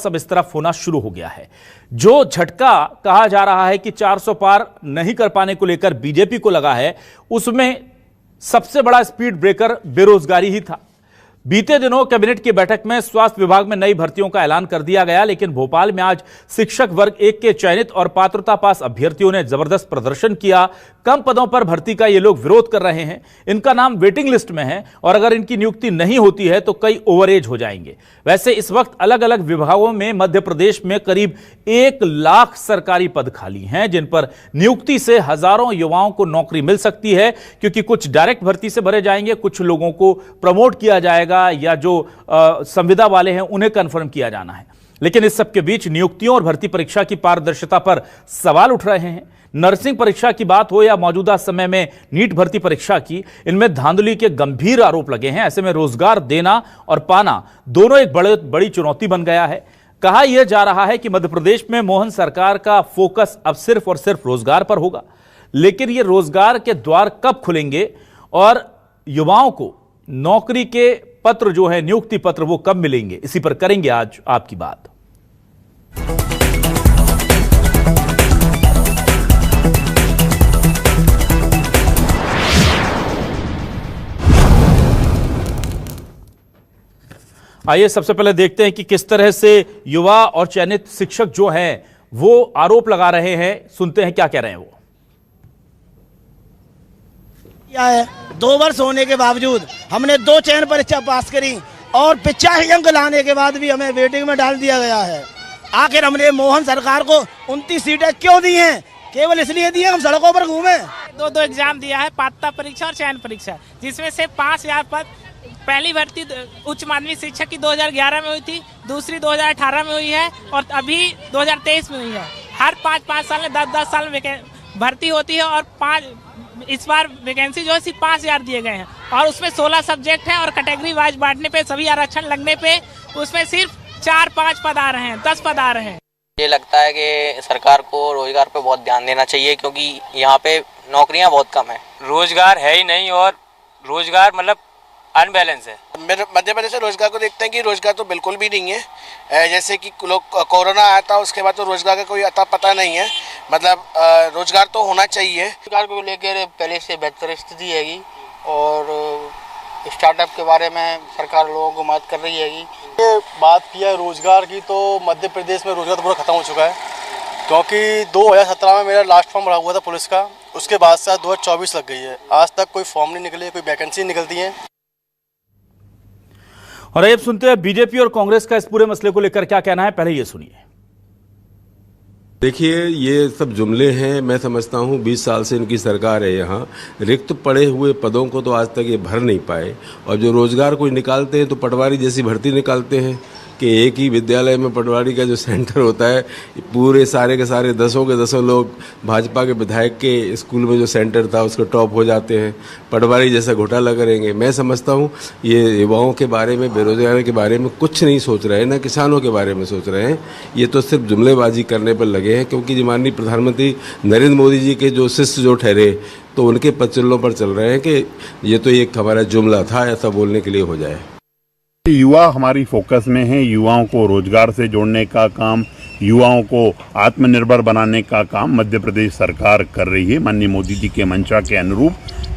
सब इस तरफ होना शुरू हो गया है। जो झटका कहा जा रहा है कि 400 पार नहीं कर पाने को लेकर बीजेपी को लगा है, उसमें सबसे बड़ा स्पीड ब्रेकर बेरोजगारी ही था। बीते दिनों कैबिनेट की बैठक में स्वास्थ्य विभाग में नई भर्तियों का ऐलान कर दिया गया, लेकिन भोपाल में आज शिक्षक वर्ग 1 के चयनित और पात्रता पास अभ्यर्थियों ने जबरदस्त प्रदर्शन किया। कम पदों पर भर्ती का ये लोग विरोध कर रहे हैं। इनका नाम वेटिंग लिस्ट में है और अगर इनकी नियुक्ति नहीं होती है तो कई ओवरएज हो जाएंगे। वैसे इस वक्त अलग अलग विभागों में मध्य प्रदेश में करीब 1 लाख सरकारी पद खाली हैं, जिन पर नियुक्ति से हजारों युवाओं को नौकरी मिल सकती है, क्योंकि कुछ डायरेक्ट भर्ती से भरे जाएंगे, कुछ लोगों को प्रमोट किया जाएगा या जो संविदा वाले हैं उन्हें कंफर्म किया जाना है। लेकिन इस सबके बीच नियुक्तियों और भर्ती परीक्षा की पारदर्शिता पर सवाल उठ रहे हैं। नर्सिंग परीक्षा की बात हो या मौजूदा समय में नीट भर्ती परीक्षा की, इनमें धांधली के गंभीर आरोप लगे हैं। ऐसे में रोजगार देना और पाना दोनों एक बड़ी चुनौती बन गया है। कहा यह जा रहा है कि मध्य प्रदेश में मोहन सरकार का फोकस अब सिर्फ और सिर्फ रोजगार पर होगा, लेकिन ये रोजगार के द्वार कब खुलेंगे और युवाओं को नौकरी के पत्र जो है, नियुक्ति पत्र, वो कब मिलेंगे, इसी पर करेंगे आज आपकी बात। आइए सबसे पहले देखते हैं कि किस तरह से युवा और चयनित शिक्षक जो हैं वो आरोप लगा रहे हैं। सुनते हैं क्या कह रहे हैं वो। क्या है, 2 वर्ष होने के बावजूद हमने 2 चयन परीक्षा पास करी और 85 अंक लाने के बाद भी हमें वेटिंग में डाल दिया गया है। आखिर हमने मोहन सरकार को 29 सीटें क्यों दी हैं? केवल इसलिए दी हैं हम सड़कों पर घूमे। 2 एग्जाम दिया है, पात्रता परीक्षा और चयन परीक्षा, जिसमें से 5000 पद। पहली भर्ती उच्च माध्यमिक शिक्षक की 2011 में हुई थी, दूसरी 2018 में हुई है और अभी 2023 में हुई है। हर 5-5 साल में 10-10 साल में भर्ती होती है और इस बार वैकेंसी जो है सिर्फ 5000 दिए गए हैं और उसमें 16 सब्जेक्ट है और कैटेगरी वाइज बांटने पे, सभी आरक्षण लगने पे उसमें सिर्फ 4-5 पद आ रहे हैं, 10 पद आ रहे हैं। ये लगता है कि सरकार को रोजगार पे बहुत ध्यान देना चाहिए, क्योंकि यहाँ पे नौकरियाँ बहुत कम है। रोजगार है ही नहीं और रोजगार मतलब अनबैलेंस है। मध्य प्रदेश से रोजगार को देखते हैं कि रोजगार तो बिल्कुल भी नहीं है। जैसे कि लोग कोरोना आया था उसके बाद तो रोजगार का कोई अता पता नहीं है। मतलब रोजगार तो होना चाहिए। रोजगार को लेकर पहले से बेहतर स्थिति हैगी और स्टार्टअप के बारे में सरकार लोगों को मदद कर रही हैगी। ये बात किया रोजगार की, तो मध्य प्रदेश में रोजगार तो पूरा खत्म हो चुका है, क्योंकि 2017 में मेरा लास्ट फॉर्म भरा हुआ था पुलिस का, उसके बाद से 2024 लग गई है, आज तक कोई फॉर्म नहीं निकले, कोई वैकेंसी निकलती है। और अब सुनते हैं बीजेपी और कांग्रेस का इस पूरे मसले को लेकर क्या कहना है, पहले ये सुनिए। देखिए, ये सब जुमले हैं। मैं समझता हूँ 20 साल से इनकी सरकार है, यहाँ रिक्त पड़े हुए पदों को तो आज तक ये भर नहीं पाए, और जो रोजगार कोई निकालते हैं तो पटवारी जैसी भर्ती निकालते हैं कि एक ही विद्यालय में पटवारी का जो सेंटर होता है, पूरे सारे के सारे 10 के 10 लोग भाजपा के विधायक के स्कूल में जो सेंटर था उसको टॉप हो जाते हैं, पटवारी जैसा घोटाला करेंगे। मैं समझता हूँ ये युवाओं के बारे में, बेरोजगारी के बारे में कुछ नहीं सोच रहे हैं, ना किसानों के बारे में सोच रहे हैं। ये तो सिर्फ जुमलेबाजी करने पर लगे हैं, क्योंकि माननीय प्रधानमंत्री नरेंद्र मोदी जी के जो शिष्य जो ठहरे तो उनके पचल्लों पर चल रहे हैं कि ये तो एक हमारा जुमला था, ऐसा बोलने के लिए हो जाए। युवा हमारी फोकस में है। युवाओं को रोजगार से जोड़ने का काम, युवाओं को आत्मनिर्भर बनाने का काम मध्य प्रदेश सरकार कर रही है। माननीय मोदी जी के मंशा के अनुरूप,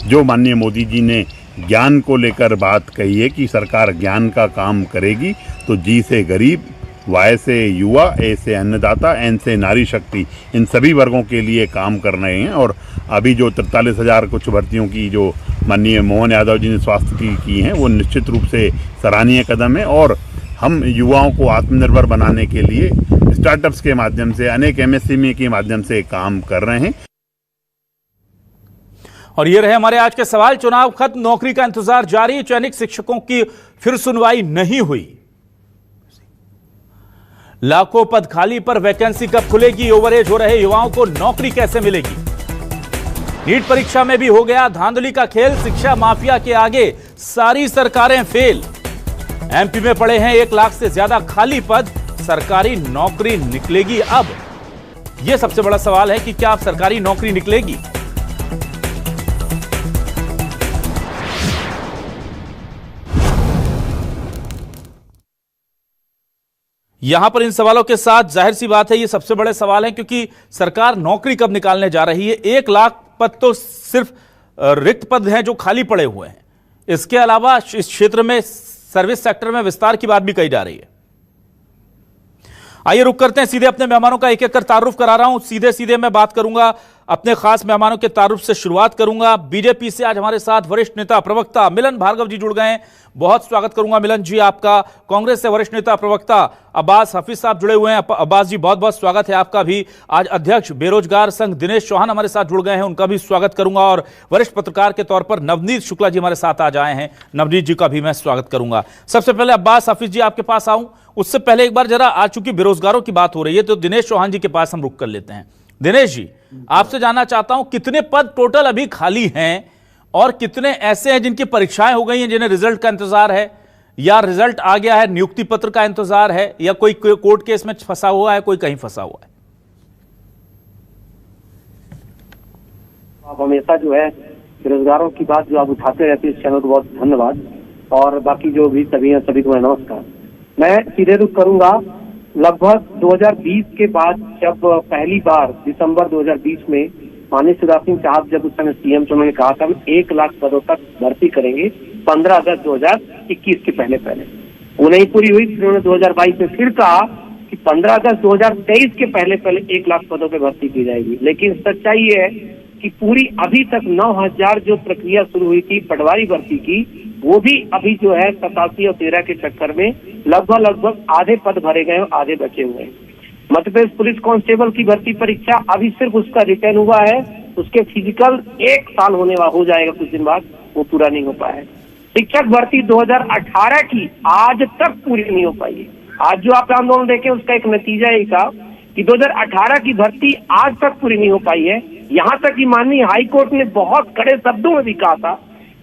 जो माननीय मोदी जी ने ज्ञान को लेकर बात कही है कि सरकार ज्ञान का काम करेगी, तो जी से गरीब, वाई से युवा, ए से अन्नदाता, एन से नारी शक्ति, इन सभी वर्गों के लिए काम कर रहे हैं। और अभी जो 43,000 कुछ भर्तियों की जो माननीय मोहन यादव जी ने स्वास्थ्य की हैं, वो निश्चित रूप से सराहनीय कदम है। और हम युवाओं को आत्मनिर्भर बनाने के लिए स्टार्टअप्स के माध्यम से, अनेक एमएसएमई के माध्यम से काम कर रहे हैं। और ये रहे हमारे आज के सवाल। चुनाव खत्म, नौकरी का इंतजार जारी, चयनित शिक्षकों की फिर सुनवाई नहीं हुई। लाखों पद खाली पर वैकेंसी कब खुलेगी? ओवरएज हो रहे युवाओं को नौकरी कैसे मिलेगी? नीट परीक्षा में भी हो गया धांधली का खेल, शिक्षा माफिया के आगे सारी सरकारें फेल। एमपी में पड़े हैं 1 लाख से ज्यादा खाली पद, सरकारी नौकरी निकलेगी अब? यह सबसे बड़ा सवाल है कि क्या अब सरकारी नौकरी निकलेगी? यहां पर इन सवालों के साथ जाहिर सी बात है ये सबसे बड़े सवाल हैं, क्योंकि सरकार नौकरी कब निकालने जा रही है। 1 लाख पद तो सिर्फ रिक्त पद हैं जो खाली पड़े हुए हैं। इसके अलावा इस क्षेत्र में सर्विस सेक्टर में विस्तार की बात भी कही जा रही है। आइए रुक करते हैं, सीधे अपने मेहमानों का एक एक कर तारुफ करा रहा हूं। सीधे मैं बात करूंगा, अपने खास मेहमानों के तारुफ से शुरुआत करूंगा। बीजेपी से आज हमारे साथ वरिष्ठ नेता प्रवक्ता मिलन भार्गव जी जुड़ गए हैं, बहुत स्वागत करूंगा मिलन जी आपका। कांग्रेस से वरिष्ठ नेता प्रवक्ता अब्बास हफीज साहब जुड़े हुए हैं। अब्बास जी बहुत बहुत स्वागत है आपका भी। आज अध्यक्ष बेरोजगार संघ दिनेश चौहान हमारे साथ जुड़ गए हैं, उनका भी स्वागत करूंगा। और वरिष्ठ पत्रकार के तौर पर नवनीत शुक्ला जी हमारे साथ आज आए हैं, नवनीत जी का भी मैं स्वागत करूंगा। सबसे पहले अब्बास हफीज जी आपके पास आऊं, उससे पहले एक बार जरा आज चूंकि बेरोजगारों की बात हो रही है तो दिनेश चौहान जी के पास हम रुक कर लेते हैं। दिनेश जी, आपसे जानना चाहता हूं कितने पद टोटल अभी खाली हैं और कितने ऐसे हैं जिनकी परीक्षाएं हो गई हैं, जिन्हें रिजल्ट का इंतजार है, या रिजल्ट आ गया है, नियुक्ति पत्र का इंतजार है, या कोई कोर्ट केस में फंसा हुआ है, कोई कहीं फंसा हुआ है? आप हमेशा जो है बेरोजगारों की बात जो आप उठाते रहते हैं, इस चैनल को बहुत धन्यवाद। और बाकी जो भी सभी को नमस्कार। मैं सीधे रुख करूंगा, लगभग 2020 के बाद जब पहली बार दिसंबर 2020 में माननीय शिवराज सिंह साहब जब उस समय सीएम थे, उन्होंने कहा था हम 1 लाख पदों तक भर्ती करेंगे 15 अगस्त 2021 के पहले। वो नहीं पूरी हुई, फिर उन्होंने 2022 में फिर कहा कि 15 अगस्त 2023 के पहले 1 लाख पदों पे भर्ती की जाएगी। लेकिन सच्चाई ये है कि पूरी अभी तक 9000 जो प्रक्रिया शुरू हुई थी पटवारी भर्ती की, वो भी अभी जो है 87 और 13 के चक्कर में लगभग आधे पद भरे गए और आधे बचे हुए हैं। मध्य प्रदेश पुलिस कांस्टेबल की भर्ती परीक्षा अभी सिर्फ उसका रिटर्न हुआ है, उसके फिजिकल 1 साल हो जाएगा कुछ दिन बाद, वो पूरा नहीं हो पाया है। शिक्षक भर्ती 2018 की आज तक पूरी नहीं हो पाई है। आज जो आप आंदोलन देखें उसका एक नतीजा यही था कि 2018 की भर्ती आज तक पूरी नहीं हो पाई है। यहाँ तक कि माननीय हाई कोर्ट ने बहुत कड़े शब्दों में भी कहा था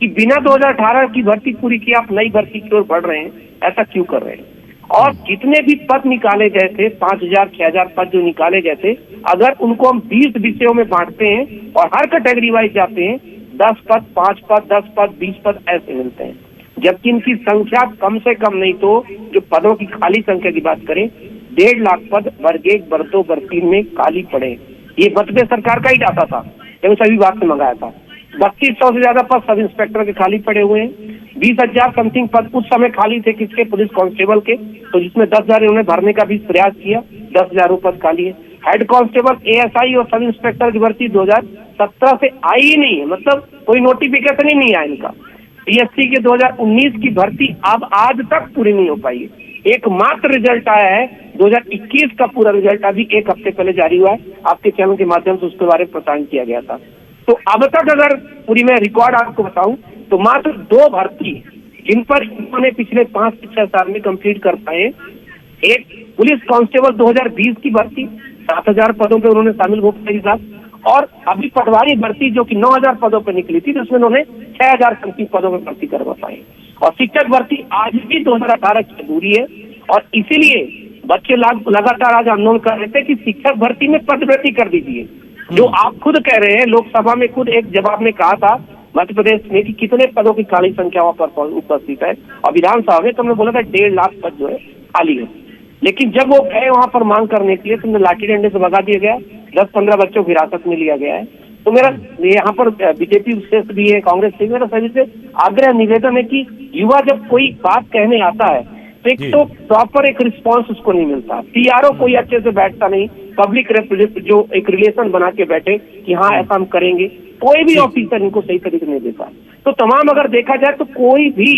कि बिना 2018 की भर्ती पूरी किए आप नई भर्ती की ओर बढ़ रहे हैं, ऐसा क्यों कर रहे हैं? और जितने भी पद निकाले गए थे, 5000 6000 पद जो निकाले गए थे, अगर उनको हम 20 विषयों में बांटते हैं और हर कैटेगरी वाइज जाते हैं, 10 पद 5 पद 10 पद 20 पद ऐसे मिलते हैं। जबकि इनकी संख्या कम से कम नहीं तो जो पदों की खाली संख्या की बात करें, 1.5 लाख पद वर्ग 1 वर्ग 2 वर्ग 3 में खाली पड़े। ये मध्य प्रदेश सरकार का ही डाटा था जब सभी विभाग से मंगाया था। 3200 से ज्यादा पद सब इंस्पेक्टर के खाली पड़े हुए हैं। 20,000 समथिंग पद उस समय खाली थे किसके? पुलिस कांस्टेबल के, तो जिसमें 10,000 उन्होंने भरने का भी प्रयास किया, 10,000 पद खाली है। हेड कांस्टेबल, एएसआई और सब इंस्पेक्टर की भर्ती 2017 से आई ही नहीं है, मतलब कोई नोटिफिकेशन ही नहीं आया इनका। पीएससी के 2019 की भर्ती अब आज तक पूरी नहीं हो पाई है। एकमात्र रिजल्ट आया है 2021 का, पूरा रिजल्ट अभी 1 हफ्ते पहले जारी हुआ है, आपके चैनल के माध्यम से उसके बारे में प्रसारण किया गया था। तो अब तक अगर पूरी मैं रिकॉर्ड आपको बताऊं तो मात्र 2 भर्ती जिन पर इन्होंने पिछले 5 से 6 साल में कंप्लीट कर पाए। एक पुलिस कांस्टेबल 2020 की भर्ती 7000 पदों पे उन्होंने शामिल हो पाए, और अभी पटवारी भर्ती जो कि 9000 पदों पे निकली थी, जिसमें उन्होंने 6000 संख्या पदों में भर्ती करवा पाए। और शिक्षक भर्ती आज भी 2018 की अधूरी है, और इसीलिए बच्चे लगातार आज आंदोलन कर रहे थे कि शिक्षक भर्ती में पदोन्नति कर दीजिए। जो आप खुद कह रहे हैं, लोकसभा में खुद एक जवाब में कहा था मध्य प्रदेश में कि कितने पदों की खाली संख्या वहां पर उपस्थित है, और विधानसभा में तुमने बोला था 1.5 लाख पद जो है खाली है। लेकिन जब वो गए वहां पर मांग करने के लिए, तुमने लाठी डंडे से भगा दिया गया, 10-15 बच्चों को हिरासत में लिया गया है। तो मेरा यहाँ पर बीजेपी से भी है, कांग्रेस से, मेरा सभी से आग्रह निवेदन है कि युवा जब कोई बात कहने आता है तो एक तो प्रॉपर एक रिस्पांस उसको नहीं मिलता, पीआरओ कोई अच्छे से बैठता नहीं, पब्लिक जो एक रिलेशन बना के बैठे कि हाँ ऐसा हम करेंगे, कोई भी ऑफिसर इनको सही तरीके नहीं देता। तो तमाम अगर देखा जाए तो कोई भी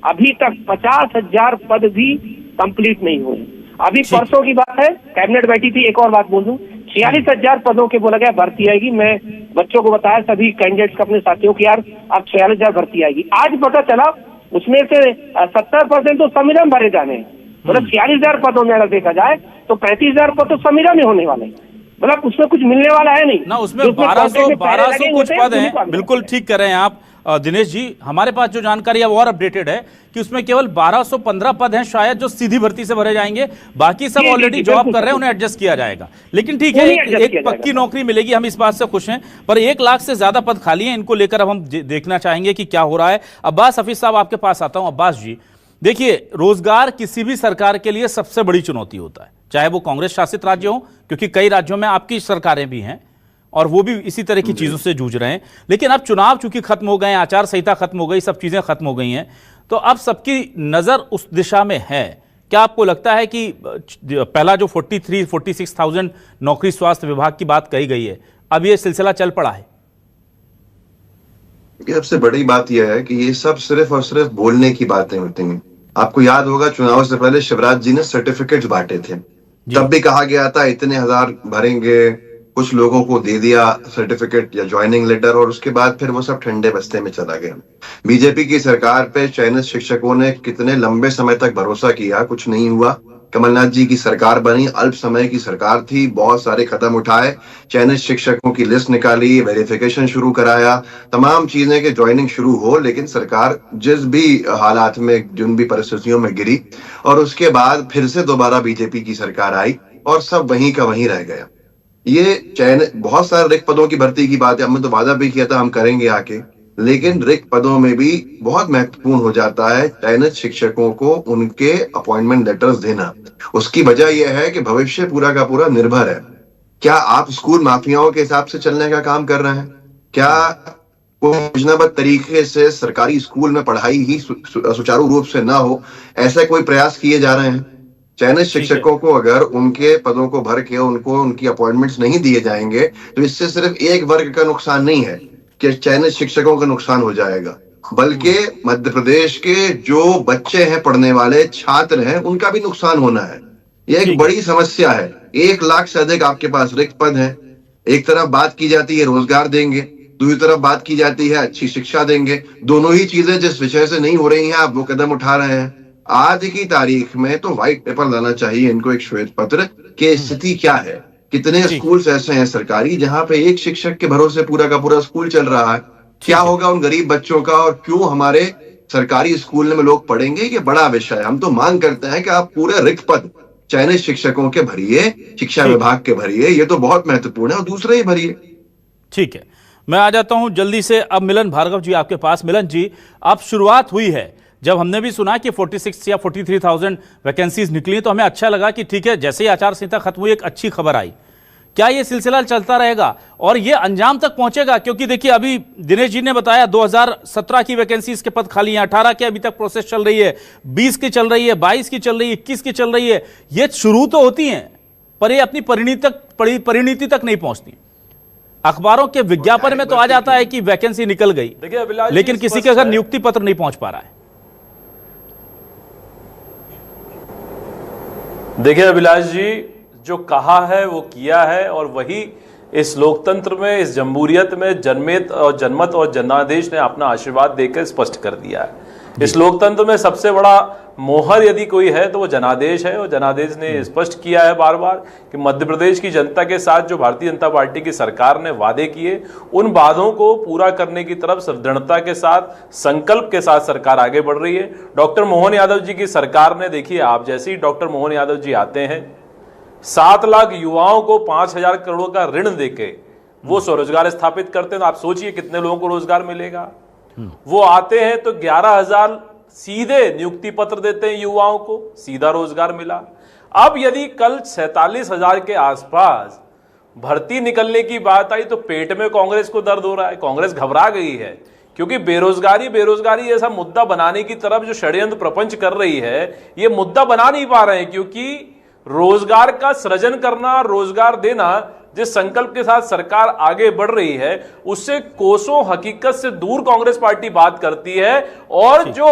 अभी तक 50,000 पद भी कंप्लीट नहीं हुए। अभी परसों की बात है, कैबिनेट बैठी थी, एक और बात बोल दूं, 46,000 पदों के बोला गया भर्ती आएगी। मैं बच्चों को बताया, सभी कैंडिडेट्स को, अपने साथियों की, यार अब 46,000 भर्ती आएगी। आज पता चला उसमें से 70% तो संविदा में भरे जाने हैं। मतलब 46,000 पदों में अगर देखा जाए तो 35,000 पद तो संविदा में होने वाले हैं, मतलब उसमें कुछ मिलने वाला है नहीं ना, उसमें 1200 कुछ पद हैं। बिल्कुल ठीक कर रहे हैं आप दिनेश जी। हमारे पास जो जानकारी है वो और अपडेटेड है कि उसमें केवल 1215 पद हैं शायद जो सीधी भर्ती से भरे जाएंगे, बाकी सब ऑलरेडी जॉब कर रहे हैं, उन्हें एडजस्ट किया जाएगा। लेकिन ठीक है, एक पक्की नौकरी मिलेगी, हम इस बात से खुश हैं। पर 1 लाख से ज्यादा पद खाली हैं, इनको लेकर अब हम देखना चाहेंगे कि क्या हो रहा है। अब्बास हफीज साहब आपके पास आता हूं। अब्बास जी, देखिए, रोजगार किसी भी सरकार के लिए सबसे बड़ी चुनौती होता है, चाहे वो कांग्रेस शासित राज्य हो, क्योंकि कई राज्यों में आपकी सरकारें भी हैं और वो भी इसी तरह की चीजों से जूझ रहे हैं। लेकिन अब चुनाव चूंकि खत्म हो गए, आचार संहिता खत्म हो गई, सब चीजें खत्म हो गई हैं, तो अब सबकी नजर उस दिशा में है। क्या आपको लगता है कि पहला जो 46,000 नौकरी स्वास्थ्य विभाग की बात कही गई है, अब ये सिलसिला चल पड़ा है? सबसे बड़ी बात यह है कि ये सब सिर्फ और सिर्फ बोलने की बातें होती हैं। आपको याद होगा चुनाव से पहले शिवराज जी ने सर्टिफिकेट्स बांटे थे, तब भी कहा गया था इतने हजार भरेंगे, कुछ लोगों को दे दिया सर्टिफिकेट या ज्वाइनिंग लेटर, और उसके बाद फिर वो सब ठंडे बस्ते में चला गया। बीजेपी की सरकार पे चयनित शिक्षकों ने कितने लंबे समय तक भरोसा किया, कुछ नहीं हुआ। कमलनाथ जी की सरकार बनी, अल्प समय की सरकार थी, बहुत सारे कदम उठाए, चयनित शिक्षकों की लिस्ट निकाली, वेरिफिकेशन शुरू कराया, तमाम चीजें के ज्वाइनिंग शुरू हो, लेकिन सरकार जिस भी हालात में, जिन भी परिस्थितियों में गिरी, और उसके बाद फिर से दोबारा बीजेपी की सरकार आई और सब वहीं का वहीं रह गया। ये चयन बहुत सारे रिक्त पदों की भर्ती की बात है, हमने तो वादा भी किया था हम करेंगे आके, लेकिन रिक्त पदों में भी बहुत महत्वपूर्ण हो जाता है चयनित शिक्षकों को उनके अपॉइंटमेंट लेटर्स देना। उसकी वजह यह है कि भविष्य पूरा का पूरा निर्भर है। क्या आप स्कूल माफियाओं के हिसाब से चलने का काम कर रहे हैं? क्या कोई योजनाबद्ध तरीके से सरकारी स्कूल में पढ़ाई ही सुचारू रूप से ना हो, ऐसे कोई प्रयास किए जा रहे हैं? चयनित शिक्षकों को अगर उनके पदों को भर के उनको उनकी अपॉइंटमेंट्स नहीं दिए जाएंगे तो इससे सिर्फ एक वर्ग का नुकसान नहीं है कि चयनित शिक्षकों का नुकसान हो जाएगा, बल्कि मध्य प्रदेश के जो बच्चे हैं, पढ़ने वाले छात्र हैं, उनका भी नुकसान होना है। ये एक बड़ी समस्या है। 1 लाख से अधिक आपके पास रिक्त पद हैं। एक तरफ बात की जाती है रोजगार देंगे, दूसरी तरफ बात की जाती है अच्छी शिक्षा देंगे। दोनों ही चीजें जिस विषय से नहीं हो रही हैं, आप वो कदम उठा रहे हैं। आज की तारीख में तो व्हाइट पेपर लाना चाहिए इनको, एक श्वेत पत्र कि स्थिति क्या है। कितने स्कूल्स ऐसे हैं सरकारी जहां पे एक शिक्षक के भरोसे पूरा का पूरा स्कूल चल रहा है? क्या होगा उन गरीब बच्चों का, और क्यों हमारे सरकारी स्कूल में लोग पढ़ेंगे? ये बड़ा विषय है। हम तो मांग करते हैं कि आप पूरे रिक्त पद चयनित शिक्षकों के भरिए, शिक्षा विभाग के भरिए, ये तो बहुत महत्वपूर्ण है, और दूसरे ही भरिए। ठीक है, मैं आ जाता हूं जल्दी से अब मिलन भार्गव जी आपके पास। मिलन जी, अब शुरुआत हुई है, जब हमने भी सुना कि 46 या 43,000 वैकेंसीज निकली तो हमें अच्छा लगा कि ठीक है, जैसे ही आचार संहिता खत्म हुई एक अच्छी खबर आई। क्या ये सिलसिला चलता रहेगा और ये अंजाम तक पहुंचेगा? क्योंकि देखिए, अभी दिनेश जी ने बताया 2017 की वैकेंसीज के पद खाली हैं, 18 की अभी तक प्रोसेस चल रही है, 20 की चल रही है, 22 की चल रही है, 21 की चल रही है। ये शुरू तो होती हैं पर ये अपनी परिणति तक नहीं पहुंचती। अखबारों के विज्ञापन में तो आ जाता है कि वैकेंसी निकल गई, लेकिन किसी के घर नियुक्ति पत्र नहीं पहुंच पा रहा है। देखिए अभिलाष जी, जो कहा है वो किया है, और वही इस लोकतंत्र में, इस जमहूरियत में जनमत और जनादेश ने अपना आशीर्वाद देकर स्पष्ट कर दिया है। इस लोकतंत्र में सबसे बड़ा मोहर यदि कोई है तो वो जनादेश है, और जनादेश ने स्पष्ट किया है बार बार कि मध्य प्रदेश की जनता के साथ जो भारतीय जनता पार्टी की सरकार ने वादे किए, उन वादों को पूरा करने की तरफ दृढ़ता के साथ, संकल्प के साथ सरकार आगे बढ़ रही है। डॉक्टर मोहन यादव जी की सरकार ने, देखिए आप जैसे ही डॉक्टर मोहन यादव जी आते हैं, 7 लाख युवाओं को 5,000 करोड़ का ऋण देके वो स्वरोजगार स्थापित करते हैं। तो आप सोचिए कितने लोगों को रोजगार मिलेगा। वो आते हैं तो 11,000 सीधे नियुक्ति पत्र देते हैं युवाओं को, सीधा रोजगार मिला। अब यदि कल 47,000 के आसपास भर्ती निकलने की बात आई तो पेट में कांग्रेस को दर्द हो रहा है। कांग्रेस घबरा गई है, क्योंकि बेरोजगारी ऐसा मुद्दा बनाने की तरफ जो षड्यंत्र प्रपंच कर रही है, ये मुद्दा बना नहीं पा रहे हैं। क्योंकि रोजगार का सृजन करना, रोजगार देना, जिस संकल्प के साथ सरकार आगे बढ़ रही है, उससे कोसों हकीकत से दूर कांग्रेस पार्टी बात करती है। और जो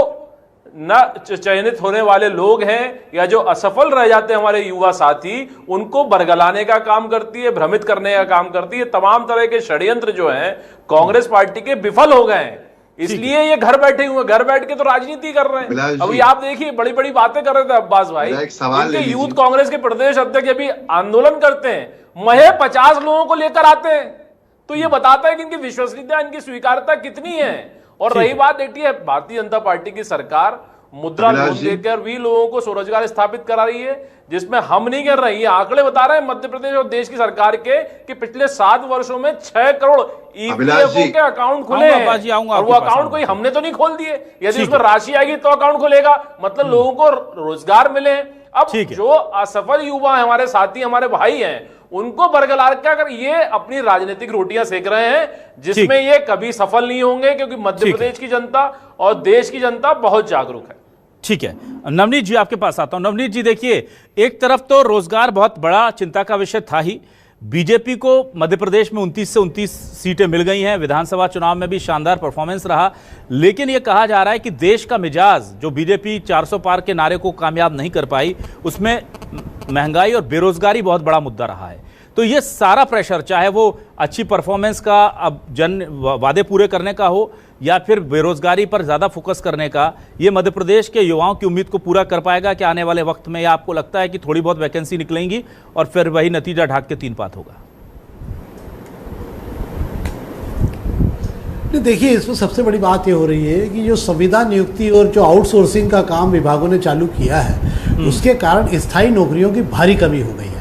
न चयनित होने वाले लोग हैं या जो असफल रह जाते हैं हमारे युवा साथी, उनको बरगलाने का काम करती है, भ्रमित करने का काम करती है। तमाम तरह के षड्यंत्र जो हैं कांग्रेस पार्टी के विफल हो गए हैं, इसलिए ये घर बैठे हुए, घर बैठ के तो राजनीति कर रहे हैं। अभी आप देखिए बड़ी बड़ी बातें कर रहे थे अब्बास भाई, इनके यूथ कांग्रेस के प्रदेश अध्यक्ष अभी आंदोलन करते हैं, महे 50 लोगों को लेकर आते हैं। तो ये बताता है कि इनकी विश्वसनीयता, इनकी स्वीकार्यता कितनी है। और रही बात देखिए भारतीय जनता पार्टी की सरकार, मुद्रा लोन देकर भी लोगों को स्वरोजगार स्थापित करा रही है, जिसमें हम नहीं कर रहे। ये आंकड़े बता रहे हैं मध्य प्रदेश और देश की सरकार के कि पिछले 7 वर्षों में 6 करोड़ ईपीएफओ के अकाउंट खुले हैं और वो अकाउंट कोई हमने तो नहीं खोल दिए। यदि उसमें राशि आएगी तो अकाउंट खुलेगा, मतलब लोगों को रोजगार मिले। अब जो असफल युवा है, हमारे साथी, हमारे भाई हैं, उनको बरगलार कर ये अपनी राजनीतिक रोटियां सेक रहे हैं, जिसमें ये कभी सफल नहीं होंगे, क्योंकि मध्य प्रदेश की जनता और देश की जनता बहुत जागरूक है। ठीक है, नवनीत जी आपके पास आता हूं। नवनीत जी देखिए, एक तरफ तो रोजगार बहुत बड़ा चिंता का विषय था ही। बीजेपी को मध्य प्रदेश में 29 से 29 सीटें मिल गई हैं, विधानसभा चुनाव में भी शानदार परफॉर्मेंस रहा, लेकिन यह कहा जा रहा है कि देश का मिजाज, जो बीजेपी 400 पार के नारे को कामयाब नहीं कर पाई, उसमें महंगाई और बेरोजगारी बहुत बड़ा मुद्दा रहा है। तो ये सारा प्रेशर, चाहे वो अच्छी परफॉर्मेंस का, अब जन वादे पूरे करने का हो, या फिर बेरोजगारी पर ज्यादा फोकस करने का, ये मध्य प्रदेश के युवाओं की उम्मीद को पूरा कर पाएगा कि आने वाले वक्त में? या आपको लगता है कि थोड़ी बहुत वैकेंसी निकलेंगी और फिर वही नतीजा ढाक के 3 पात होगा? देखिए, इसमें सबसे बड़ी बात ये हो रही है कि जो संविदा नियुक्ति और जो आउटसोर्सिंग का काम विभागों ने चालू किया है, उसके कारण स्थायी नौकरियों की भारी कमी हो गई है।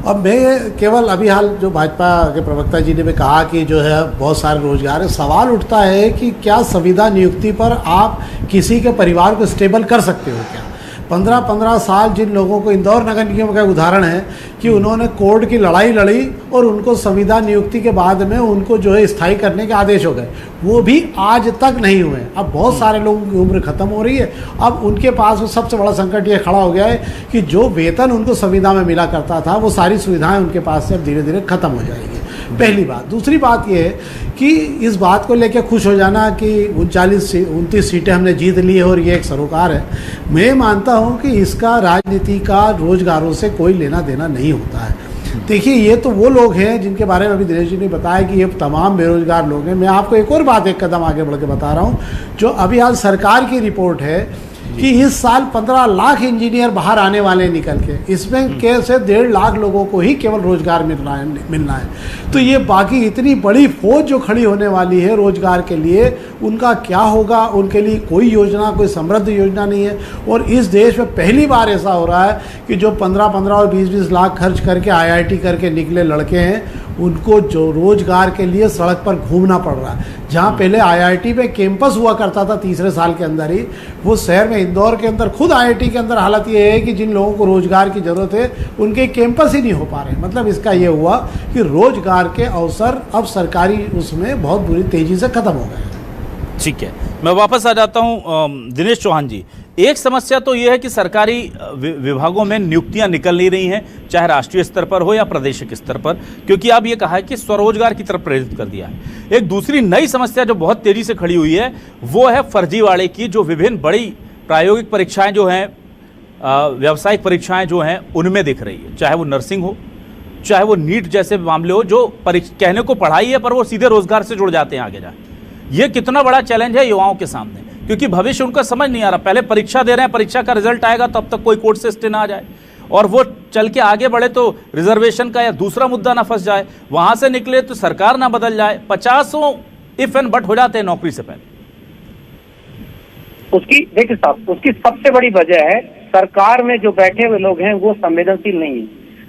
अब मैं केवल अभी हाल जो भाजपा के प्रवक्ता जी ने भी कहा कि जो है बहुत सारे रोजगार है, सवाल उठता है कि क्या संविदा नियुक्ति पर आप किसी के परिवार को स्टेबल कर सकते हो क्या? 15-15 साल जिन लोगों को, इंदौर नगर निगम का उदाहरण है कि उन्होंने कोर्ट की लड़ाई लड़ी और उनको संविदा नियुक्ति के बाद में उनको जो है स्थायी करने के आदेश हो गए, वो भी आज तक नहीं हुए। अब बहुत सारे लोगों की उम्र खत्म हो रही है। अब उनके पास वो सबसे बड़ा संकट ये खड़ा हो गया है कि जो वेतन उनको संविदा में मिला करता था, वो सारी सुविधाएं उनके पास से अब धीरे धीरे खत्म हो जाएगी। पहली बात। दूसरी बात ये है कि इस बात को लेकर खुश हो जाना कि 29 सीटें हमने जीत ली है और ये एक सरोकार है, मैं मानता हूं कि इसका राजनीति का रोजगारों से कोई लेना देना नहीं होता है। देखिए, ये तो वो लोग हैं जिनके बारे में अभी दिनेश जी ने बताया कि ये तमाम बेरोजगार लोग हैं। मैं आपको एक और बात, एक कदम आगे बढ़ के बता रहा हूँ, जो अभी आज सरकार की रिपोर्ट है कि इस साल 15 लाख इंजीनियर बाहर आने वाले हैं निकल के, इसमें कैसे 1.5 लाख लोगों को ही केवल रोजगार मिलना है। तो ये बाकी इतनी बड़ी फौज जो खड़ी होने वाली है रोजगार के लिए, उनका क्या होगा? उनके लिए कोई योजना, कोई समृद्ध योजना नहीं है। और इस देश में पहली बार ऐसा हो रहा है कि जो 15-15 और 20-20 लाख खर्च करके IIT करके निकले लड़के हैं, उनको जो रोजगार के लिए सड़क पर घूमना पड़ रहा है। जहाँ पहले IIT में कैंपस हुआ करता था तीसरे साल के अंदर ही, वो शहर में, इंदौर के अंदर खुद IIT के अंदर हालत ये है कि जिन लोगों को रोजगार की जरूरत है उनके कैंपस ही नहीं हो पा रहे। मतलब इसका ये हुआ कि रोजगार के अवसर अब सरकारी उसमें बहुत बुरी तेजी से खत्म हो गए। ठीक है, मैं वापस आ जाता हूं दिनेश चौहान जी। एक समस्या तो यह है कि सरकारी विभागों में नियुक्तियां निकल नहीं रही हैं, चाहे राष्ट्रीय स्तर पर हो या प्रादेशिक स्तर पर, क्योंकि आप ये कहा है कि स्वरोजगार की तरफ प्रेरित कर दिया है। एक दूसरी नई समस्या जो बहुत तेजी से खड़ी हुई है, वो है फर्जीवाड़े की, जो विभिन्न बड़ी प्रायोगिक परीक्षाएं जो हैं, व्यावसायिक परीक्षाएं जो हैं, उनमें दिख रही है। चाहे वो नर्सिंग हो, चाहे वो नीट जैसे मामले हो, जो कहने को पढ़ाई है पर वो सीधे रोजगार से जुड़ जाते हैं आगे जाके। ये कितना बड़ा चैलेंज है युवाओं के सामने, क्योंकि भविष्य उनका समझ नहीं आ रहा। पहले परीक्षा दे रहे हैं, परीक्षा का रिजल्ट आएगा तब तक कोई कोर्ट से स्टे ना आ जाए, और वो चल के आगे बढ़े तो रिजर्वेशन का या दूसरा मुद्दा ना फंस जाए, वहां से निकले तो सरकार ना बदल जाए। 50 इफ एंड बट हो जाते हैं नौकरी से पहले। उसकी देखिए साहब, उसकी सबसे बड़ी वजह है सरकार में जो बैठे हुए लोग हैं वो संवेदनशील नहीं है।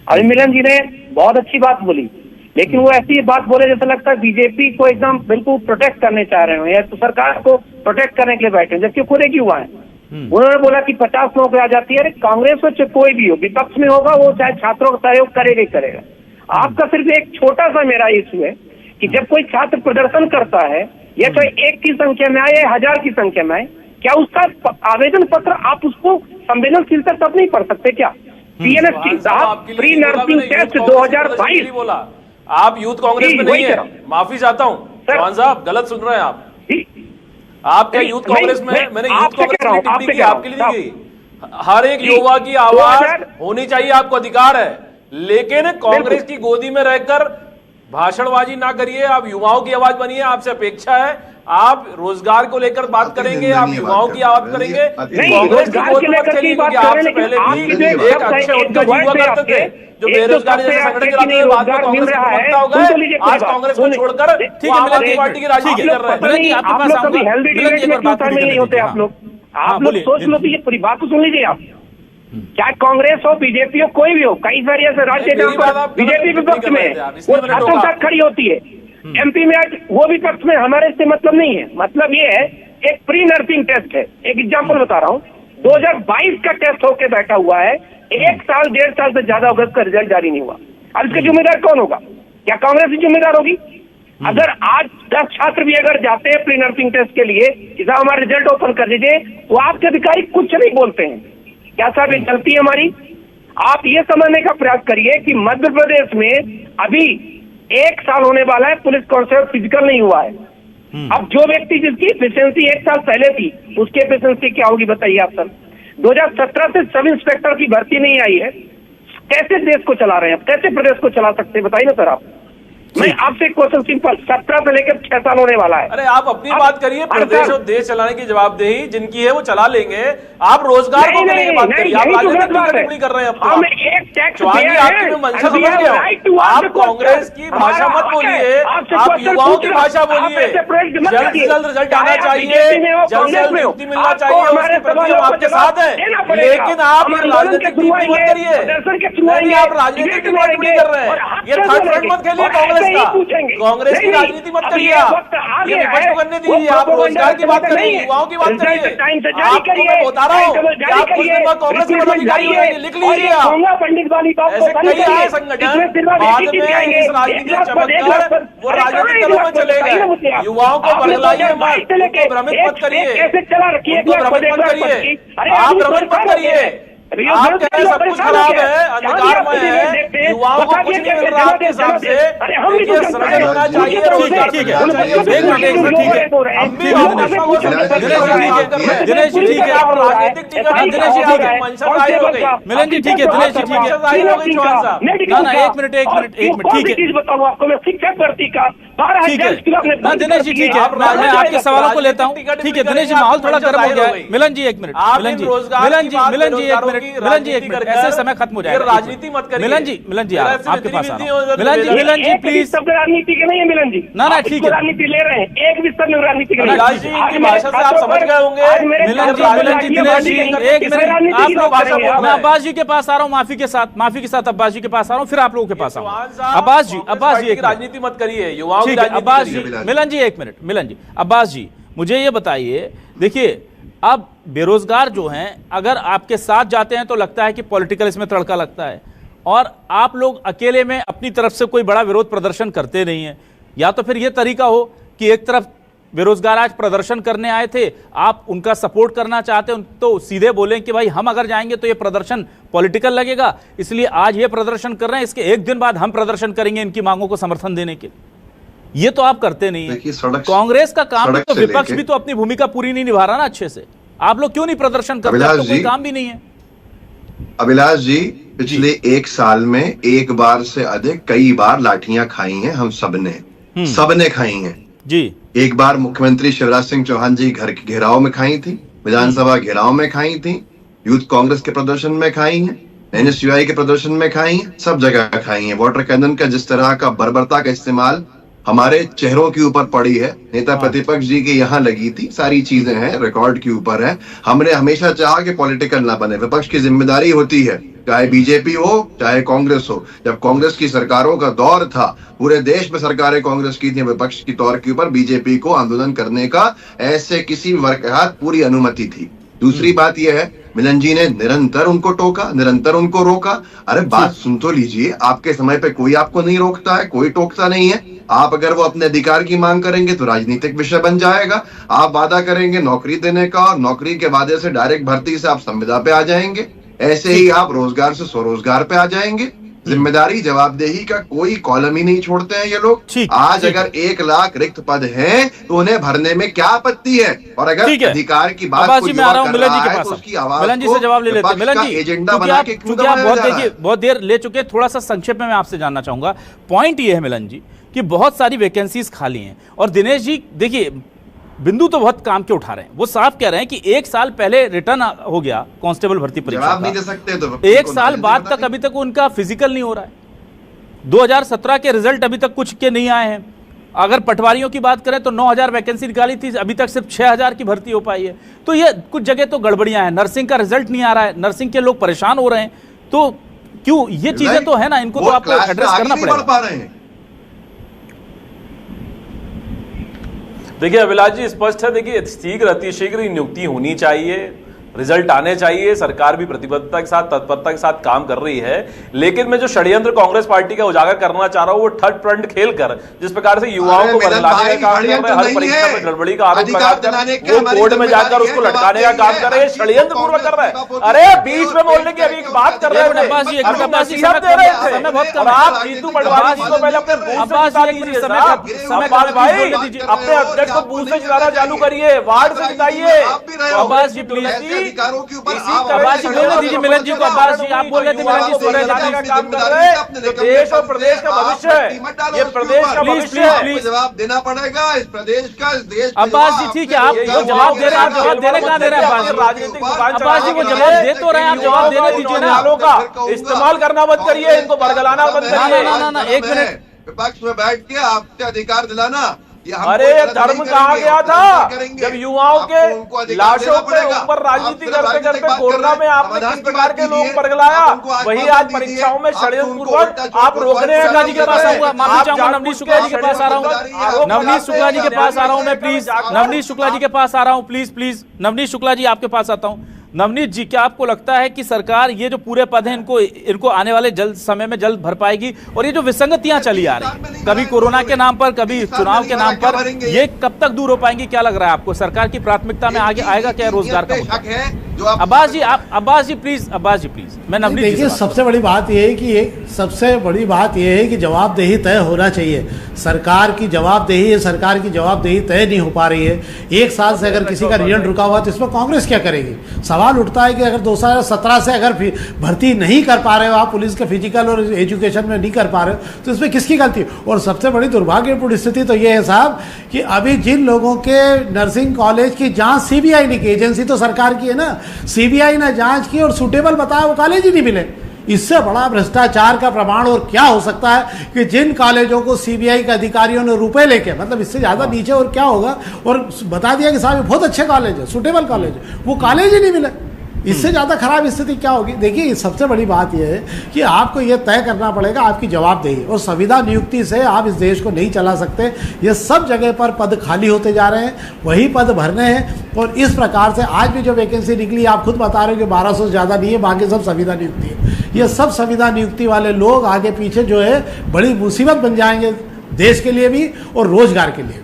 अभिमिलन जी ने बहुत अच्छी बात बोली, लेकिन वो ऐसी बात बोले जैसा लगता है बीजेपी को एकदम बिल्कुल प्रोटेक्ट करने चाह रहे हो या तो सरकार को प्रोटेक्ट करने के लिए बैठे हैं, जबकि खुद एक युवा है। उन्होंने बोला कि 50 नौकरी आ जाती है। कांग्रेस में चाहे कोई भी हो, विपक्ष में होगा वो, चाहे छात्रों का सहयोग करेगा ही करेगा। आपका सिर्फ एक छोटा सा मेरा इशू है कि जब कोई छात्र प्रदर्शन करता है, या चाहे 1 की संख्या में आए या 1000 की संख्या में आए, क्या उसका आवेदन पत्र आप उसको संवेदनशीलता तब नहीं पढ़ सकते क्या? PNST प्री नर्सिंग टेस्ट 2022 बोला। आप यूथ कांग्रेस में नहीं है, माफी चाहता हूँ चौहान साहब, गलत सुन रहे हैं आप। आप क्या यूथ कांग्रेस में? मैंने यूथ कांग्रेस की टिप्पणी की, आपके लिए नहीं की। हर एक युवा की आवाज होनी चाहिए, आपको अधिकार है, लेकिन कांग्रेस की गोदी में रहकर भाषणबाजी ना करिए। आप युवाओं की आवाज बनिए, आपसे अपेक्षा है। आप रोजगार को लेकर बात करेंगे, आप युवाओं की आवाज करेंगे, कांग्रेस की गोद में मत चलिए, क्योंकि आपसे पहले भी एक अच्छे उद्योग हुआ करते थे जो बेरोजगारी जैसे संगठन चलाते थे, बाद में कांग्रेस के प्रवक्ता हो गए, आज कांग्रेस को छोड़कर ठीक है मिलन की पार्टी की राजनीति कर रहे हैं। आप लोग कभी हेल्दी डिबेट में क्यों शामिल नहीं होते आप लोग? आप लोग सोच लो, तो ये पूरी बात तो सुन लीजिए आप। चाहे कांग्रेस हो, बीजेपी हो, कोई भी हो, कई सारी ऐसे राज्य जहाँ पर बीजेपी विपक्ष में वो छात्रों के साथ खड़ी होती है। एमपी में आज वो भी पक्ष में, हमारे इससे मतलब नहीं है। मतलब ये है, एक प्री नर्सिंग टेस्ट है, एक एग्जाम्पल बता रहा हूँ, 2022 का टेस्ट होके बैठा हुआ है, 1 साल 1.5 साल से ज्यादा हो गया, उसका रिजल्ट जारी नहीं हुआ। अब इसका जिम्मेदार कौन होगा? क्या कांग्रेस ही जिम्मेदार होगी? अगर आज 10 छात्र भी अगर जाते हैं प्री नर्सिंग टेस्ट के लिए कि साहब हमारा रिजल्ट ओपन कर दीजिए, तो आपके अधिकारी कुछ नहीं बोलते हैं। क्या साहब ये गलती है हमारी? आप ये समझने का प्रयास करिए कि मध्य प्रदेश में अभी 1 साल होने वाला है, पुलिस कांस्टेबल फिजिकल नहीं हुआ है। अब जो व्यक्ति जिसकी एफिशिएंसी 1 साल पहले थी, उसकी एफिशिएंसी क्या होगी बताइए आप सर। 2017 से सब इंस्पेक्टर की भर्ती नहीं आई है, कैसे देश को चला रहे हैं, कैसे प्रदेश को चला सकते हैं बताइए ना सर आप। मैं आपसे क्वेश्चन सिंपल, 17 से लेकर 6 साल होने वाला है। अरे आप अपनी बात करिए, प्रदेश और देश चलाने की जवाबदेही जिनकी है वो चला लेंगे। आप रोजगार को लेकर बात करिए, आप राजनीतिक टिप्पणी कर रहे हैं। हम एक टैक्स आपकी में मंशा समझ गए। आप कांग्रेस की भाषा मत बोलिए, आप युवाओं की भाषा बोलिए। जल्द से जल्द रिजल्ट आना चाहिए, जल्द से जल्द नियुक्ति मिलना चाहिए, उसके प्रति हम आपके साथ हैं। लेकिन आप राजनीतिक टिप्पणी मत करिए, आप राजनीतिक टिप्पणी कर रहे हैं। ये थर्ड फ्रंट मत खेलिए कांग्रेस, कांग्रेस की राजनीति मत करिए। ये विपक्ष को करने दीजिए, आप रोजगार की बात करिए, युवाओं की बात करिए। आपको मैं बता रहा हूँ कि आप कुछ दिन बाद कांग्रेस के पदाधिकारी हो जाएंगे, लिख लीजिए आप। ऐसे कई आए संगठन, बाद में इस राजनीति चमककर वो राजनीतिक दलों में चले गए। युवाओं को बरगलाइए मत, उनको भ्रमित मत करिए, उनको भ्रमित मत करिए, आप भ्रमित मत करिए। आप कह रहे सब कुछ खराब है, अंधकारमय है, युवाओं को कुछ नहीं मिल रहा आपके हिसाब से। देखिए सृजन होना चाहिए, रोजगार मिलना चाहिए। हम भी दिनेश जी ठीक है, आप राजनीतिक दिनेश जी ठीक है, मंशा जाहिर हो गई। मिलन जी ठीक है, दिनेश जी ठीक है, जाहिर हो गई चौहान साहब। ना एक मिनट ठीक है, चीज बताऊँ आपको मैं, शिक्षक भर्ती का 12,000 ना दिनेश जी ठीक है, मैं आपके सवालों को लेता हूँ। ठीक है दिनेश जी, माहौल थोड़ा गर्म हो गया है। मिलन जी एक मिनट, मिलन जी एक मिनट, ऐसे समय खत्म हो जाएगा। राजनीति मत करिए। मिलन जी आपके पास आ रहा हूं। मिलन जी प्लीज, सब राजनीति के नहीं है मिलन जी। ना ठीक है, राजनीति ले रहे हैं, एक भी सब में राजनीति के नहीं। भाषा से आप समझ गए होंगे। मिलन जी दिनेश जी एक मिनट, आप लोग मैं अब्बास जी के पास आ रहा हूँ, माफी के साथ अब्बास जी के पास आ रहा हूँ, फिर आप लोगों के पास आऊंगा। अब्बास जी राजनीति मत करिए, युवाओं की अब्बास जी, मिलन जी एक मिनट, मिलन जी अब्बास जी मुझे ये बताइए, देखिए अब बेरोजगार जो हैं अगर आपके साथ जाते हैं तो लगता है कि पॉलिटिकल इसमें तड़का लगता है, और आप लोग अकेले में अपनी तरफ से कोई बड़ा विरोध प्रदर्शन करते नहीं हैं। या तो फिर यह तरीका हो कि एक तरफ बेरोजगार आज प्रदर्शन करने आए थे, आप उनका सपोर्ट करना चाहते हैं तो सीधे बोलें कि भाई हम अगर जाएंगे तो ये प्रदर्शन पॉलिटिकल लगेगा, इसलिए आज ये प्रदर्शन कर रहे हैं, इसके एक दिन बाद हम प्रदर्शन करेंगे इनकी मांगों को समर्थन देने के। ये तो आप करते नहीं है। कांग्रेस का काम तो विपक्ष भी तो अपनी भूमिका पूरी नहीं निभा रहा ना अच्छे से। आप लोग क्यों नहीं प्रदर्शन करते? तो कोई काम भी नहीं है। अभिलाष जी, पिछले 1 साल में एक बार से अधिक कई बार लाठियां खाई हैं हम सबने खाई हैं जी। एक बार मुख्यमंत्री शिवराज सिंह चौहान जी घर के घेराव में खाई थी, विधानसभा घेराव में खाई थी, यूथ कांग्रेस के प्रदर्शन में खाई हैं, NSUI के प्रदर्शन में खाई हैं, सब जगह खाई हैं। वाटर कैनन का जिस तरह का बर्बरता का इस्तेमाल हमारे चेहरों के ऊपर पड़ी है, नेता प्रतिपक्ष जी के यहाँ लगी थी, सारी चीजें हैं, रिकॉर्ड के ऊपर है। हमने हमेशा चाहा कि पॉलिटिकल ना बने, विपक्ष की जिम्मेदारी होती है, चाहे बीजेपी हो चाहे कांग्रेस हो। जब कांग्रेस की सरकारों का दौर था, पूरे देश में सरकारें कांग्रेस की थी, विपक्ष की तौर के ऊपर बीजेपी को आंदोलन करने का ऐसे किसी वर्ग के हाथ पूरी अनुमति थी। दूसरी बात यह है, मिलन जी ने निरंतर उनको टोका, निरंतर उनको रोका। अरे बात सुन तो लीजिए, आपके समय पे कोई आपको नहीं रोकता है, कोई टोकता नहीं है। आप अगर वो अपने अधिकार की मांग करेंगे तो राजनीतिक विषय बन जाएगा। आप वादा करेंगे नौकरी देने का, और नौकरी के वादे से डायरेक्ट भर्ती से आप संविदा पे आ जाएंगे, ऐसे ही आप रोजगार से स्वरोजगार पे आ जाएंगे। जिम्मेदारी जवाबदेही का कोई कॉलम ही नहीं छोड़ते हैं ये लोग। आज अगर 1 लाख रिक्त पद हैं तो उन्हें भरने में क्या आपत्ति है? और अगर अधिकार की बात कोई और कर रहा है तो उसकी आवाज मिलन जी से जवाब ले लेते हैं। मिलन जी, एजेंडा बना के क्योंकि आप बहुत देर ले चुके हैं, थोड़ा सा संक्षेप में मैं आपसे जानना चाहूंगा। पॉइंट ये है मिलन जी कि बहुत सारी वैकेंसीज खाली हैं, और दिनेश जी देखिए बिंदु तो बहुत काम के उठा रहे हैं। वो साफ कह रहे हैं कि 1 साल पहले रिटर्न हो गया कांस्टेबल भर्ती परीक्षा का, नहीं दे सकते तो 1 साल बाद तक अभी तक उनका फिजिकल नहीं हो रहा है। 2017 के रिजल्ट अभी तक कुछ के नहीं आए हैं, अगर पटवारियों की बात करें तो 9,000 वैकेंसी निकाली थी, अभी तक सिर्फ 6,000 की भर्ती हो पाई है। तो ये कुछ जगह तो गड़बड़ियां हैं, नर्सिंग का रिजल्ट नहीं आ रहा है, नर्सिंग के लोग परेशान हो रहे हैं। तो क्यों ये चीजें तो है ना, इनको तो आपको एड्रेस करना पड़ेगा। देखिए अभिलाष जी, स्पष्ट है, देखिए शीघ्र ही नियुक्ति होनी चाहिए, रिजल्ट आने चाहिए। सरकार भी प्रतिबद्धता के साथ, तत्परता के साथ काम कर रही है। लेकिन मैं जो षड्यंत्र कांग्रेस पार्टी का उजागर करना चाह रहा हूं वो थर्ड फ्रंट खेलकर जिस प्रकार से युवाओं को बदलाने का काम कर रहे हैं, हर परीक्षा में गड़बड़ी का आरोप लगाकर वो कोर्ट में जाकर उसको लटकाने का काम कर रहे हैं, षड्यंत्र पूर्वक कर रहे हैं। अरे बीच में बोलने की अभी एक बात कर रहे थे, आप जीतू पटवारी जी को पहले अपने अपने अध्यक्ष को बूथ से जिताना चालू करिए, वार्ड से जिताइए। अब्बास जी प्लीज मिलन जी को, अब्बास जी आप बोल रहे थे मिलन जी सोने जाने का काम कर रहे हैं। देश और प्रदेश का भविष्य है, ये प्रदेश का भविष्य है, जवाब देना पड़ेगा इस प्रदेश का, इस देश। अब्बास जी ठीक है, आप जो जवाब दे रहे हैं, आप जवाब देने कहाँ दे रहे हैं राजनीतिक? अब्बास जी वो जवाब दे तो रहे हैं, आप जवाब देने दीजिए ना। का इस्तेमाल करना बंद करिए, इनको बरगलाना बंद करिए। ना एक मिनट, विपक्ष में बैठ के आपसे अधिकार दिलाना, अरे धर्म कहाँ गया था जब युवाओं के लाशों के ऊपर राजनीति करते करते कोरोना में आपने किस प्रकार के लोग बरगलाया, वही आज परीक्षाओं में षड्यंत्रपूर्वक आप रोकने शुक्ला जी के पास आऊंगा, माफी चाहूंगा, नवनीत शुक्ला जी के पास आ रहा हूँ, नवनीत शुक्ला जी के पास आ रहा हूँ मैं, प्लीज नवनीत शुक्ला जी के पास आ रहा हूँ, प्लीज नवनीत शुक्ला जी आपके पास आता हूँ। नवनीत जी, क्या आपको लगता है कि सरकार ये जो पूरे पद हैं इनको आने वाले जल्द समय में जल्द भर पाएगी? और ये जो विसंगतियां चली आ रही, कभी कोरोना के नाम पर, कभी चुनाव के नाम पर, ये कब तक दूर हो पाएंगी? क्या लग रहा है आपको, सरकार की प्राथमिकता में आगे आएगा क्या रोजगार का मुद्दा? अब्बास जी प्लीज, मैं नवनीत। देखिए सबसे बड़ी बात यह है कि जवाबदेही तय होना चाहिए। सरकार की जवाबदेही तय नहीं हो पा रही है। एक साल से अगर किसी का रिजल्ट रुका हुआ तो इसमें कांग्रेस क्या करेगी? सवाल उठता है कि अगर 2017 से अगर भर्ती नहीं कर पा रहे हो आप, पुलिस के फिजिकल और एजुकेशन में नहीं कर पा रहे हो, तो इसमें किसकी गलती? और सबसे बड़ी दुर्भाग्यपूर्ण स्थिति तो ये है साहब कि अभी जिन लोगों के नर्सिंग कॉलेज की जांच सीबीआई ने की, एजेंसी तो सरकार की है ना, सीबीआई ने जांच की और सुटेबल बताया, वो कॉलेज ही नहीं मिले। इससे बड़ा भ्रष्टाचार का प्रमाण और क्या हो सकता है कि जिन कॉलेजों को सीबीआई के अधिकारियों ने रुपए लेके, मतलब इससे ज्यादा नीचे और क्या होगा, और बता दिया कि साहब ये बहुत अच्छे कॉलेज है, सुटेबल कॉलेज है, वो कॉलेज ही नहीं मिले। इससे ज़्यादा खराब स्थिति क्या होगी? देखिए सबसे बड़ी बात यह है कि आपको यह तय करना पड़ेगा आपकी जवाबदेही, और संविदा नियुक्ति से आप इस देश को नहीं चला सकते। ये सब जगह पर पद खाली होते जा रहे हैं, वही पद भरने हैं। और इस प्रकार से आज भी जो वैकेंसी निकली, आप खुद बता रहे हो कि 1200 से ज़्यादा नहीं है, बाकी सब संविदा नियुक्ति है। ये सब संविदा नियुक्ति वाले लोग आगे पीछे जो है बड़ी मुसीबत बन जाएंगे देश के लिए भी और रोजगार के लिए भी।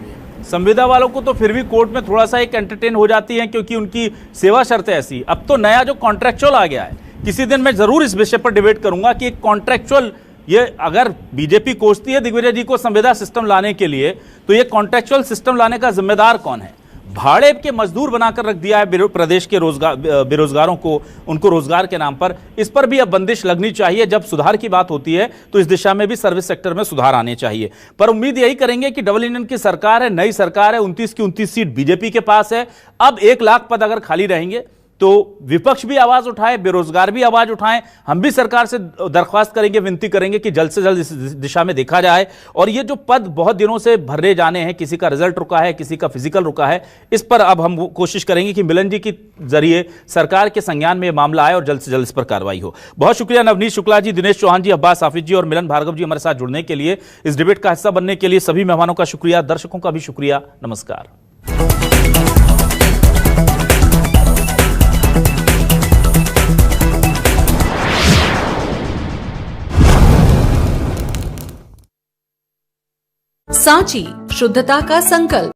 संविदा वालों को तो फिर भी कोर्ट में थोड़ा सा एक एंटरटेन हो जाती है, क्योंकि उनकी सेवा शर्तें ऐसी। अब तो नया जो कॉन्ट्रेक्चुअल आ गया है, किसी दिन मैं जरूर इस विषय पर डिबेट करूंगा कि एक कॉन्ट्रेक्चुअल, ये अगर बीजेपी कोसती है दिग्विजय जी को संविदा सिस्टम लाने के लिए, तो ये कॉन्ट्रेक्चुअल सिस्टम लाने का जिम्मेदार कौन है? भाड़े के मजदूर बनाकर रख दिया है प्रदेश के बेरोजगारों को, उनको रोजगार के नाम पर। इस पर भी अब बंदिश लगनी चाहिए। जब सुधार की बात होती है तो इस दिशा में भी सर्विस सेक्टर में सुधार आने चाहिए। पर उम्मीद यही करेंगे कि डबल इंजन की सरकार है, नई सरकार है, 29 की 29 सीट बीजेपी के पास है। अब 1 लाख पद अगर खाली रहेंगे तो विपक्ष भी आवाज उठाए, बेरोजगार भी आवाज उठाएं। हम भी सरकार से दरख्वास्त करेंगे, विनती करेंगे कि जल्द से जल्द इस दिशा में देखा जाए। और ये जो पद बहुत दिनों से भरे जाने हैं, किसी का रिजल्ट रुका है, किसी का फिजिकल रुका है, इस पर अब हम कोशिश करेंगे कि मिलन जी के जरिए सरकार के संज्ञान में मामला आए और जल्द से जल्द इस पर कार्रवाई हो। बहुत शुक्रिया नवनीत शुक्ला जी, दिनेश चौहान जी, अब्बास हाफिज जी और मिलन भार्गव जी हमारे साथ जुड़ने के लिए, इस डिबेट का हिस्सा बनने के लिए। सभी मेहमानों का शुक्रिया, दर्शकों का भी शुक्रिया। नमस्कार। सांची, शुद्धता का संकल्प।